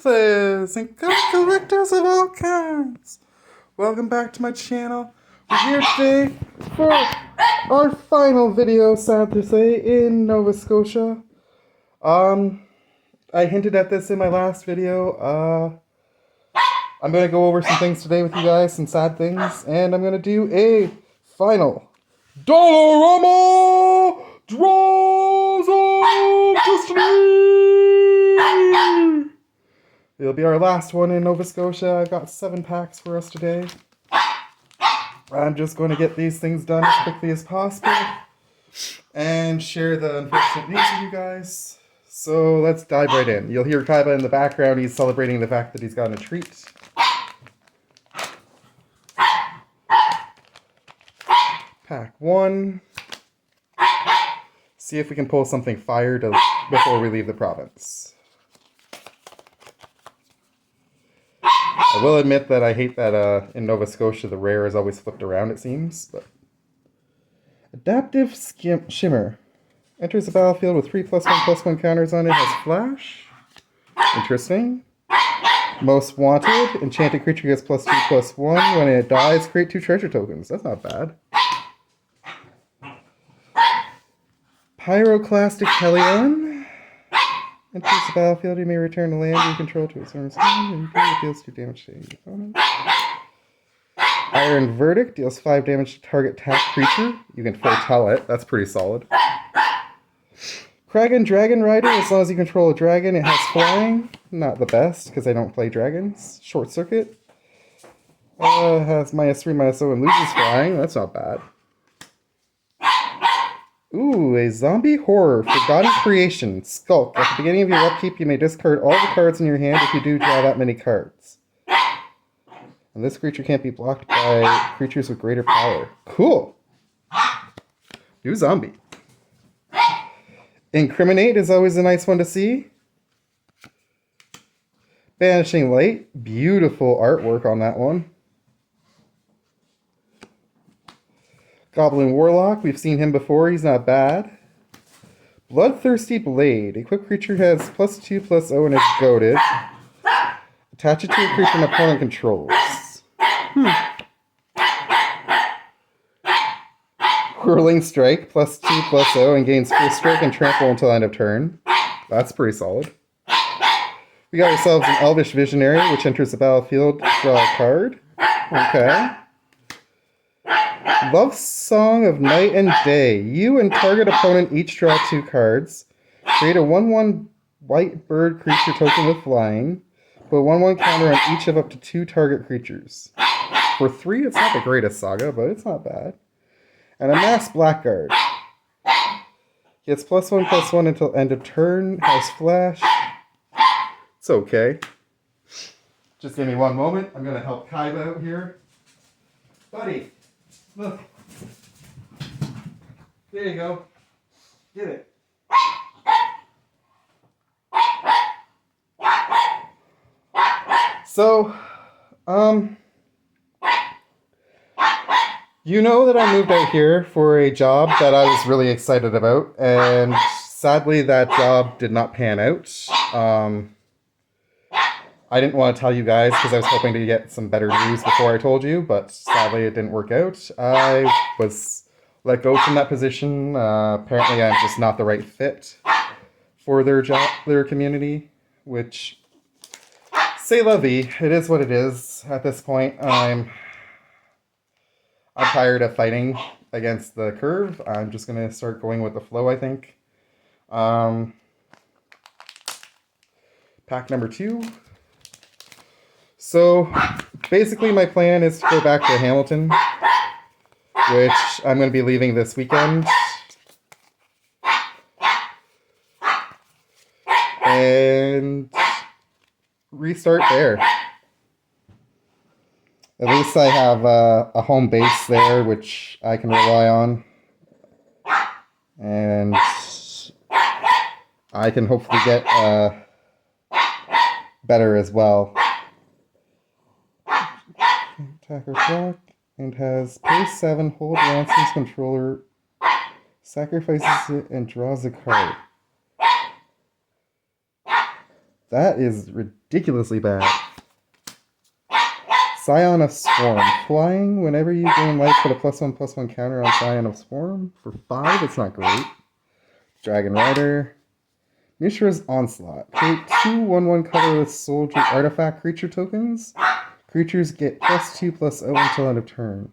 worthless and collectors of all kinds. Welcome back to my channel. We're here today for our final video, sad to say, in Nova Scotia. I hinted at this in my last video. I'm going to go over some things today with you guys, some sad things, and I'm going to do a final Dollarama Draws of Destiny! It'll be our last one in Nova Scotia. I've got 7 packs for us today. I'm just going to get these things done as quickly as possible and share the unfortunate news with you guys. So let's dive right in. You'll hear Kaiba in the background. He's celebrating the fact that he's gotten a treat. Pack 1. See if we can pull something fire before we leave the province. I will admit that I hate that in Nova Scotia the rare is always flipped around, it seems. But Adaptive Shimmer. Enters the battlefield with 3+1/+1 counters on it. Has flash. Interesting. Most Wanted. Enchanted creature gets +2/+1. When it dies, create 2 treasure tokens. That's not bad. Pyroclastic Helion. Enters the battlefield, you may return the land you control to its owner's hand, and it deals 2 damage to your opponent. Iron Verdict deals 5 damage to target tapped creature. You can foretell it. That's pretty solid. Kragan Dragon Rider, as long as you control a dragon, it has flying. Not the best, because I don't play dragons. Short Circuit. Has -3/-0 and loses flying. That's not bad. Ooh, a zombie horror. Forgotten Creation. Skulk. At the beginning of your upkeep, you may discard all the cards in your hand. If you do, draw that many cards. And this creature can't be blocked by creatures with greater power. Cool. New zombie. Incriminate is always a nice one to see. Banishing Light. Beautiful artwork on that one. Goblin Warlock, we've seen him before, he's not bad. Bloodthirsty Blade. Equipped creature has +2/+0 and is goaded. Attach it to a creature an opponent controls. Whirling Strike, +2/+0 and gains full strike and trample until end of turn. That's pretty solid. We got ourselves an Elvish Visionary, which enters the battlefield to draw a card. Okay. Love Song of Night and Day. You and target opponent each draw 2 cards. Create a 1/1 white bird creature token with flying. Put a 1/1 counter on each of up to 2 target creatures. For 3, it's not the greatest saga, but it's not bad. And a Mass Blackguard. Gets +1/+1 until end of turn. Has flash. It's okay. Just give me one moment. I'm going to help Kaiba out here. Buddy. Look. There you go. Get it. So, you know that I moved out here for a job that I was really excited about, and sadly that job did not pan out. I didn't want to tell you guys because I was hoping to get some better news before I told you, but sadly it didn't work out. I was let go from that position. Apparently I'm just not the right fit for their job, their community, which, c'est la vie. It is what it is. At this point, I'm tired of fighting against the curve. I'm just going to start going with the flow, I think. Pack number 2. So, basically my plan is to go back to Hamilton, which I'm going to be leaving this weekend. And restart there. At least I have a home base there, which I can rely on. And I can hopefully get better as well. Attacker block, and has pay 7, hold Ransom's controller, sacrifices it, and draws a card. That is ridiculously bad. Scion of Swarm. Flying, whenever you gain life, put a +1/+1 counter on Scion of Swarm. For 5, it's not great. Dragon Rider. Mishra's Onslaught. Create 2 1/1 colorless soldier artifact creature tokens. Creatures get +2/+0 until end of turn.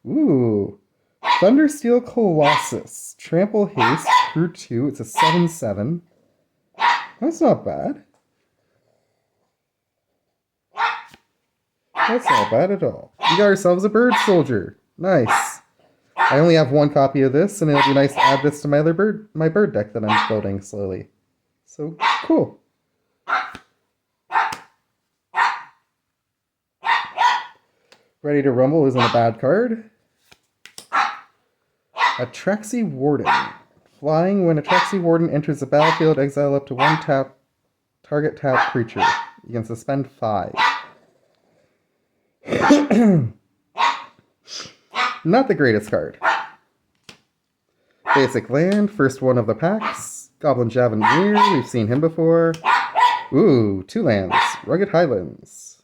Ooh. Thundersteel Colossus. Trample Haste. Crew 2. It's a 7/7. That's not bad. That's not bad at all. We got ourselves a bird soldier. Nice. I only have 1 copy of this, and it'll be nice to add this to my bird deck that I'm building slowly. So, cool. Ready to Rumble isn't a bad card. Atraxi Warden. Flying, when Atraxi Warden enters the battlefield, exile up to 1 target tap creature. You can suspend 5. Not the greatest card. Basic land, first one of the packs. Goblin Javenier, we've seen him before. Ooh, 2 lands. Rugged Highlands.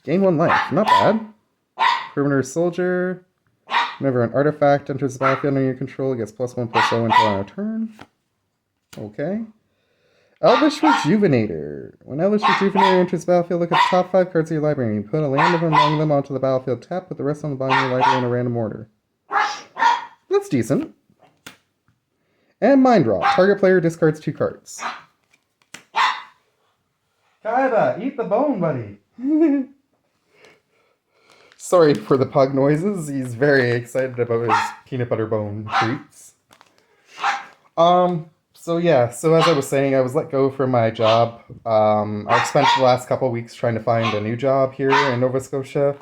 Gain 1 life, not bad. Perimeter Soldier. Whenever an artifact enters the battlefield under your control, it gets +1/+0 until on a turn. Okay. Elvish Rejuvenator. When Elvish Rejuvenator enters the battlefield, look at the top 5 cards of your library. You put a land of among them onto the battlefield tap, put the rest on the bottom of your library in a random order. That's decent. And Mind Draw. Target player discards 2 cards. Kaiba, eat the bone, buddy. Sorry for the pug noises. He's very excited about his peanut butter bone treats. So as I was saying, I was let go from my job. I've spent the last couple weeks trying to find a new job here in Nova Scotia,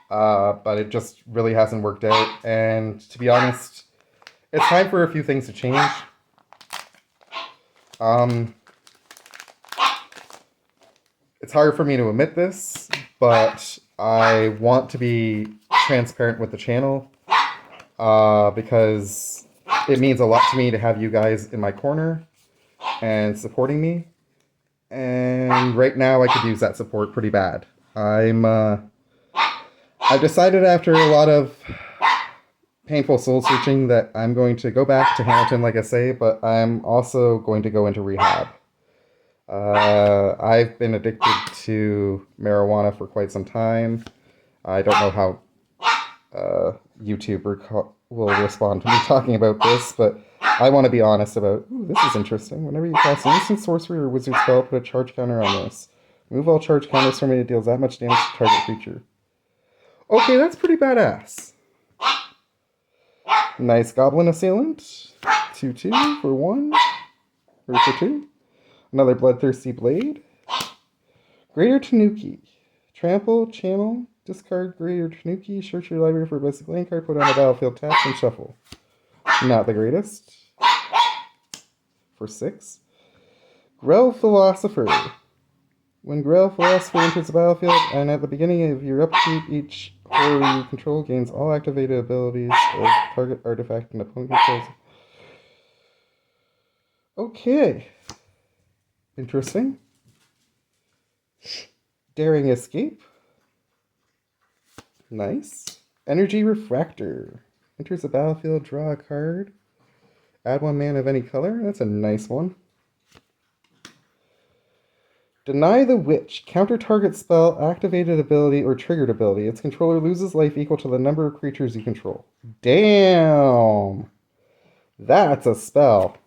but it just really hasn't worked out. And to be honest, it's time for a few things to change. It's hard for me to admit this, but I want to be transparent with the channel, because it means a lot to me to have you guys in my corner and supporting me. And right now I could use that support pretty bad. I've decided after a lot of painful soul searching that I'm going to go back to Hamilton, like I say, but I'm also going to go into rehab. I've been addicted to marijuana for quite some time. I don't know how YouTube will respond to me talking about this, but I want to be honest about, ooh, this is interesting. Whenever you cast an instant sorcery or wizard spell, put a charge counter on this. Remove all charge counters from it, it deals that much damage to target creature. Okay, that's pretty badass. Nice Goblin Assailant. 2/2 for 1. Or for 2. Another Bloodthirsty Blade. Greater Tanuki. Trample, channel, discard Greater Tanuki, search your library for a basic land card, put on the battlefield, tap, and shuffle. Not the greatest. For 6. Grell Philosopher. When Grell Philosopher enters the battlefield, and at the beginning of your upkeep, each horror you control gains all activated abilities of target artifact and opponent controls. Okay. Interesting. Daring Escape. Nice. Energy Refractor. Enters the battlefield, draw a card. Add 1 mana of any color. That's a nice one. Deny the Witch. Counter target spell, activated ability, or triggered ability. Its controller loses life equal to the number of creatures you control. Damn! That's a spell.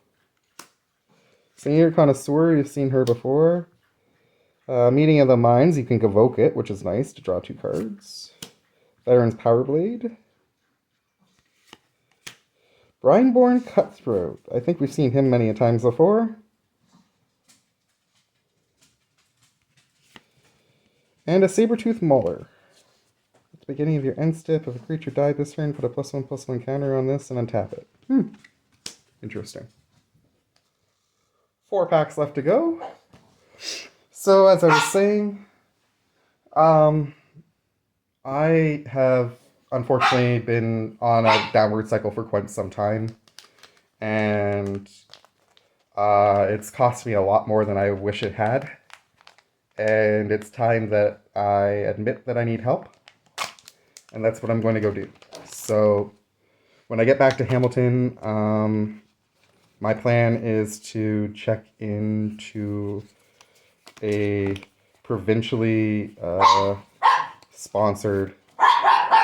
Senior Connoisseur, you've seen her before. Meeting of the Minds, you can evoke it, which is nice to draw 2 cards. Veteran's Powerblade. Brineborn Cutthroat. I think we've seen him many a times before. And a Sabertooth Mauler. At the beginning of your end step, if a creature died this turn, put a +1/+1 counter on this and untap it. Interesting. 4 packs left to go. So, as I was saying, I have unfortunately been on a downward cycle for quite some time. And It's cost me a lot more than I wish it had. And it's time that I admit that I need help. And that's what I'm going to go do. So when I get back to Hamilton, my plan is to check into a provincially sponsored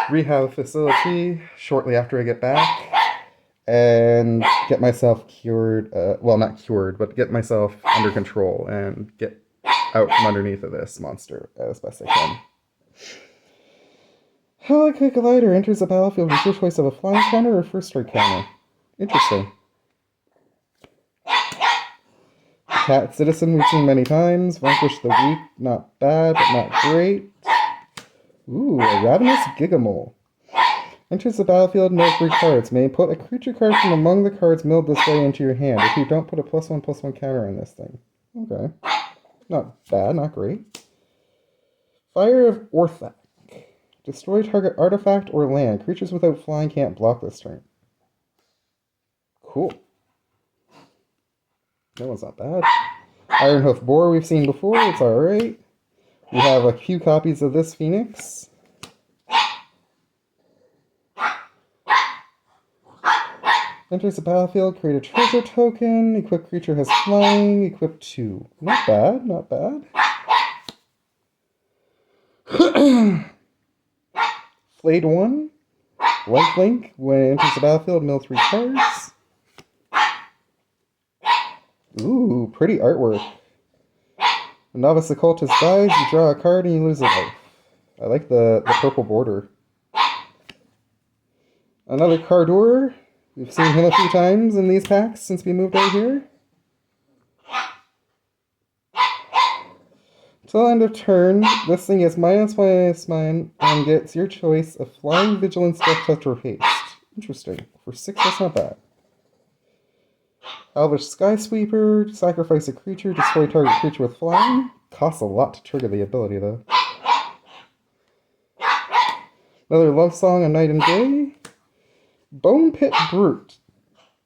rehab facility shortly after I get back and get myself cured. Well, not cured, but get myself under control and get out from underneath of this monster as best I can. Helica Glider enters the battlefield with your choice of a flying counter or first strike counter. Interesting. Cat Citizen we've seen many times. Vanquish the Weak, not bad, but not great. Ooh, a Ravenous Gigamole. Enters the battlefield, mill 3 cards. May put a creature card from among the cards milled this way into your hand. If you don't, put a +1/+1 counter on this thing. Okay. Not bad, not great. Fire of Orthak. Destroy target artifact or land. Creatures without flying can't block this turn. Cool. That one's not bad. Ironhoof Boar we've seen before. It's alright. We have a few copies of this Phoenix. Enters the battlefield, create a treasure token. Equipped creature has flying. Equip 2. Not bad, not bad. Flayed 1. Lifelink. When it enters the battlefield, mill 3 cards. Ooh, pretty artwork. When Novice Occultist dies, you draw a card and you lose a life. I like the purple border. Another Cardor. We've seen him a few times in these packs since we moved out here. Till end of turn, this thing is -1/-1 and gets your choice of Flying, Vigilance, Death Touch, or Haste. Interesting. For 6, that's not bad. Elvish Skysweeper, sacrifice a creature, destroy target creature with flying. Costs a lot to trigger the ability, though. Another Love Song, A Night and Day. Bone Pit Brute.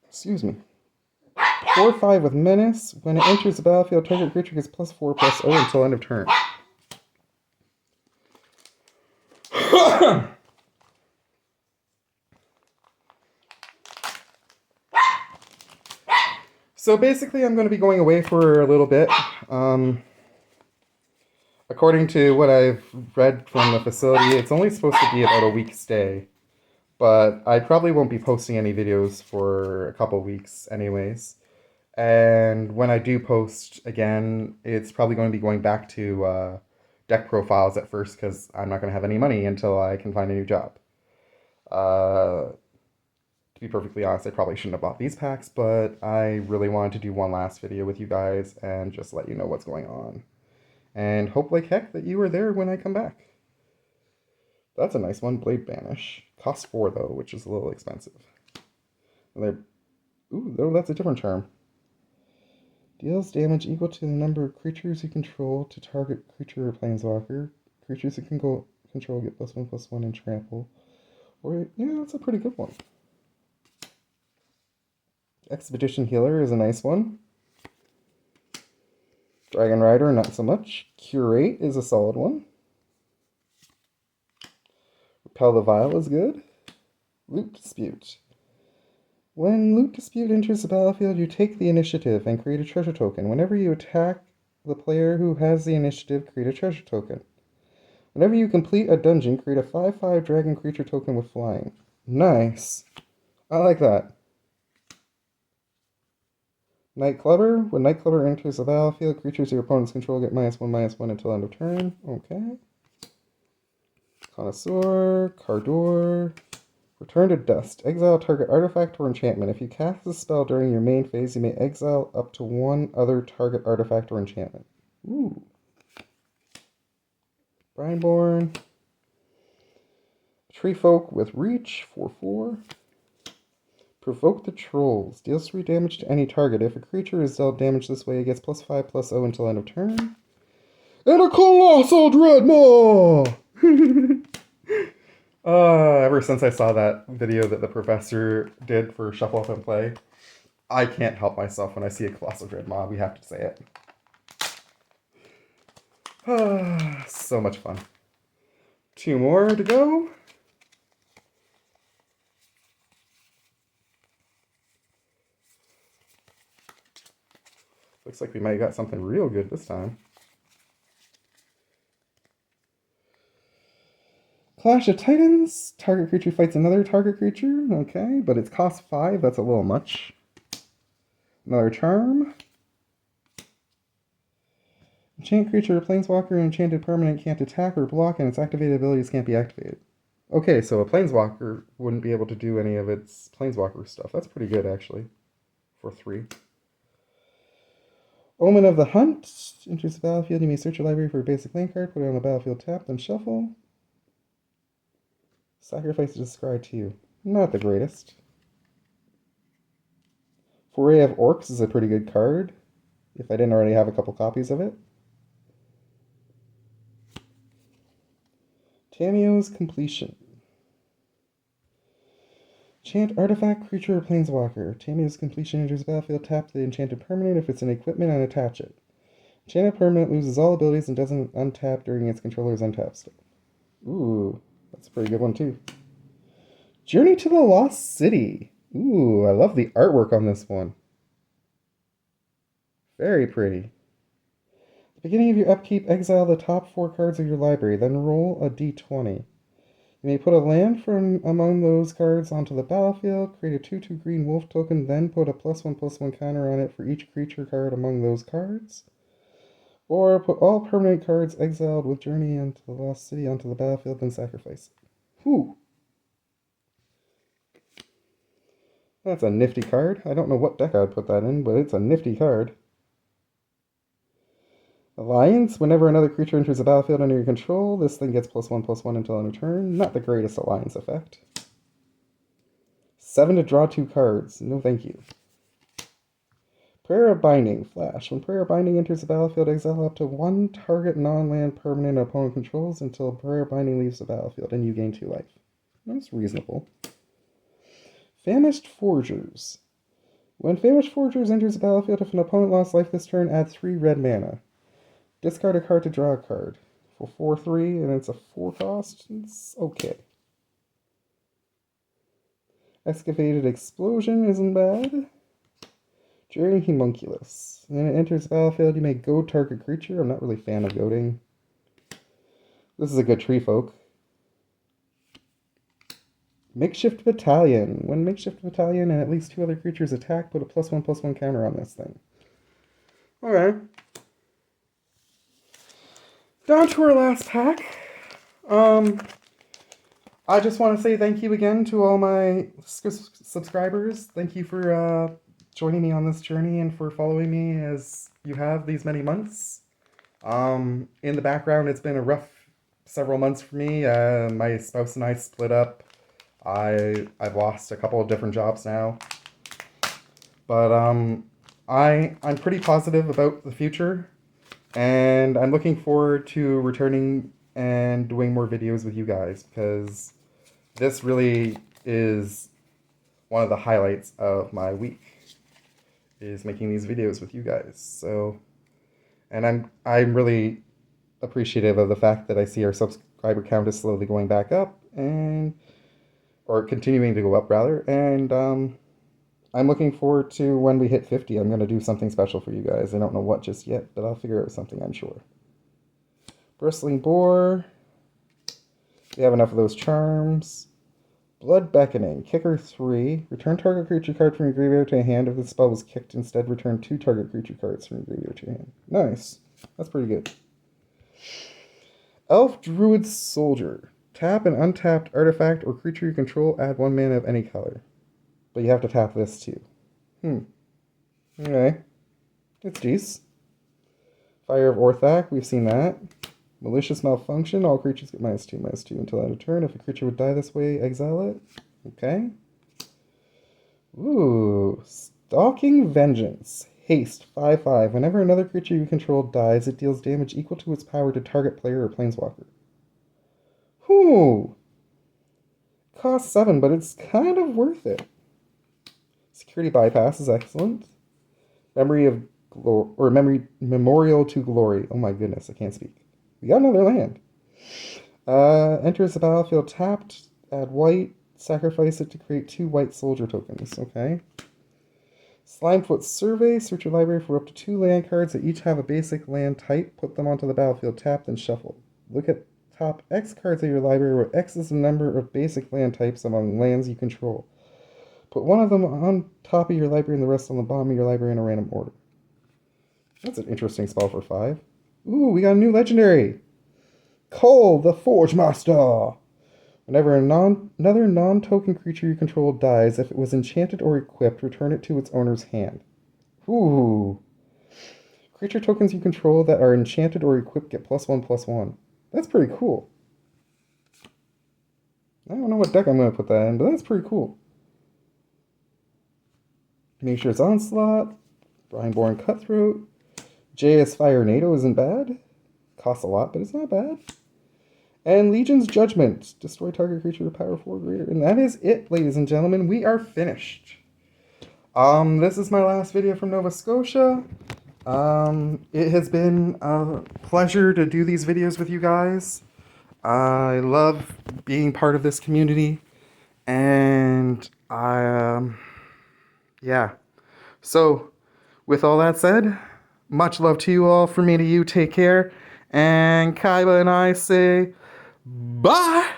Excuse me. 4/5 with Menace. When it enters the battlefield, target creature gets +4/+0 until end of turn. So basically, I'm going to be going away for a little bit. According to what I've read from the facility, it's only supposed to be about a week stay. But I probably won't be posting any videos for a couple weeks anyways. And when I do post again, it's probably going to be going back to deck profiles at first because I'm not going to have any money until I can find a new job. To be perfectly honest, I probably shouldn't have bought these packs, but I really wanted to do one last video with you guys and just let you know what's going on. And hope like heck that you are there when I come back. That's a nice one, Blade Banish. Costs 4 though, which is a little expensive. And ooh, though that's a different charm. Deals damage equal to the number of creatures you control to target creature or planeswalker. Creatures you can control get +1/+1 and trample. Or yeah, that's a pretty good one. Expedition Healer is a nice one. Dragon Rider, not so much. Curate is a solid one. Repel the Vile is good. Loot Dispute. When Loot Dispute enters the battlefield, you take the initiative and create a treasure token. Whenever you attack the player who has the initiative, create a treasure token. Whenever you complete a dungeon, create a 5/5 dragon creature token with flying. Nice. I like that. Nightclubber. When Nightclubber enters the battlefield, creatures your opponents control get -1/-1 until end of turn. Okay. Connoisseur. Cardor. Return to Dust. Exile target artifact or enchantment. If you cast a spell during your main phase, you may exile up to one other target artifact or enchantment. Ooh. Brineborn. Tree Folk with Reach. 4/4. Provoke the Trolls. Deals 3 damage to any target. If a creature is dealt damage this way, it gets +5/+0 until end of turn. And a Colossal Dreadmaw! Ever since I saw that video that the professor did for Shuffle Up and Play, I can't help myself when I see a Colossal Dread Mob. We have to say it. So much fun. 2 more to go. Looks like we might have got something real good this time. Clash of Titans. Target creature fights another target creature. Okay, but it's cost 5. That's a little much. Another charm. Enchant creature or planeswalker and enchanted permanent can't attack or block, and its activated abilities can't be activated. Okay, so a planeswalker wouldn't be able to do any of its planeswalker stuff. That's pretty good, actually, for 3. Omen of the Hunt. Enters the battlefield. You may search your library for a basic land card, put it on the battlefield, tap, then shuffle. Sacrifice to scry 2. Not the greatest. Foray of Orcs is a pretty good card, if I didn't already have a couple copies of it. Tameo's Completion. Enchant artifact, creature, or planeswalker. Tameo's Completion enters the battlefield, tap the enchanted permanent. If it's an equipment, unattach it. Enchanted permanent loses all abilities and doesn't untap during its controller's untap step. Ooh, that's a pretty good one too. Journey to the Lost City. Ooh, I love the artwork on this one. Very pretty. At the beginning of your upkeep, exile the top 4 cards of your library, then roll a d20. You may put a land from among those cards onto the battlefield, create a 2/2 green wolf token, then put a +1/+1 counter on it for each creature card among those cards. Or put all permanent cards exiled with Journey into the Lost City onto the battlefield, then sacrifice it. Whew! That's a nifty card. I don't know what deck I'd put that in, but it's a nifty card. Alliance. Whenever another creature enters the battlefield under your control, this thing gets +1/+1 until end of turn. Not the greatest alliance effect. 7 to draw 2 cards. No thank you. Prayer of Binding. Flash. When Prayer of Binding enters the battlefield, exile up to 1 target non-land permanent opponent controls until Prayer of Binding leaves the battlefield, and you gain 2 life. That's reasonable. Famished Forgers. When Famished Forgers enters the battlefield, if an opponent lost life this turn, add 3 red mana. Discard a card to draw a card. For 4/3, and it's a 4 cost. It's okay. Excavated Explosion isn't bad. Jeering Homunculus. When it enters the battlefield, you may goad target creature. I'm not really a fan of goading. This is a good tree folk. Makeshift Battalion. When Makeshift Battalion and at least 2 other creatures attack, put a +1/+1 counter on this thing. Alright. Down to our last pack. I just want to say thank you again to all my subscribers. Thank you for joining me on this journey and for following me as you have these many months. In the background, it's been a rough several months for me. My spouse and I split up. I've lost a couple of different jobs now. But I'm pretty positive about the future. And I'm looking forward to returning and doing more videos with you guys, because this really is one of the highlights of my week, is making these videos with you guys. So, and I'm really appreciative of the fact that I see our subscriber count is slowly going back up, or continuing to go up rather, and I'm looking forward to when we hit 50. I'm going to do something special for you guys. I don't know what just yet, but I'll figure out something, I'm sure. Bristling Boar. We have enough of those charms. Blood Beckoning. Kicker 3. Return target creature card from your graveyard to your hand. If the spell was kicked, instead return 2 target creature cards from your graveyard to your hand. Nice. That's pretty good. Elf Druid Soldier. Tap an untapped artifact or creature you control. Add 1 mana of any color. But you have to tap this too. Okay. It's decent. Fire of Orthak, we've seen that. Malicious Malfunction, all creatures get -2/-2 until end of turn. If a creature would die this way, exile it. Okay. Ooh. Stalking Vengeance. Haste, 5/5. Whenever another creature you control dies, it deals damage equal to its power to target player or planeswalker. Whew. Costs 7, but it's kind of worth it. Security bypass is excellent. Memorial to glory. Oh my goodness, I can't speak. We got another land. Enters the battlefield tapped. Add white. Sacrifice it to create 2 white soldier tokens. Okay. Slimefoot Survey. Search your library for up to 2 land cards that each have a basic land type. Put them onto the battlefield tapped and shuffle. Look at top X cards of your library, where X is the number of basic land types among lands you control. Put one of them on top of your library and the rest on the bottom of your library in a random order. That's an interesting spell for 5. Ooh, we got a new legendary. Cole, the Forge Master. Whenever another non-token creature you control dies, if it was enchanted or equipped, return it to its owner's hand. Ooh. Creature tokens you control that are enchanted or equipped get +1/+1. That's pretty cool. I don't know what deck I'm going to put that in, but that's pretty cool. Nature's Onslaught, Brineborn Cutthroat, JS Fire NATO isn't bad. Costs a lot, but it's not bad. And Legion's Judgment. Destroy target creature with power 4 greater. And that is it, ladies and gentlemen. We are finished. This is my last video from Nova Scotia. It has been a pleasure to do these videos with you guys. I love being part of this community. And yeah. So, with all that said, much love to you all. From me to you, take care. And Kaiba and I say bye.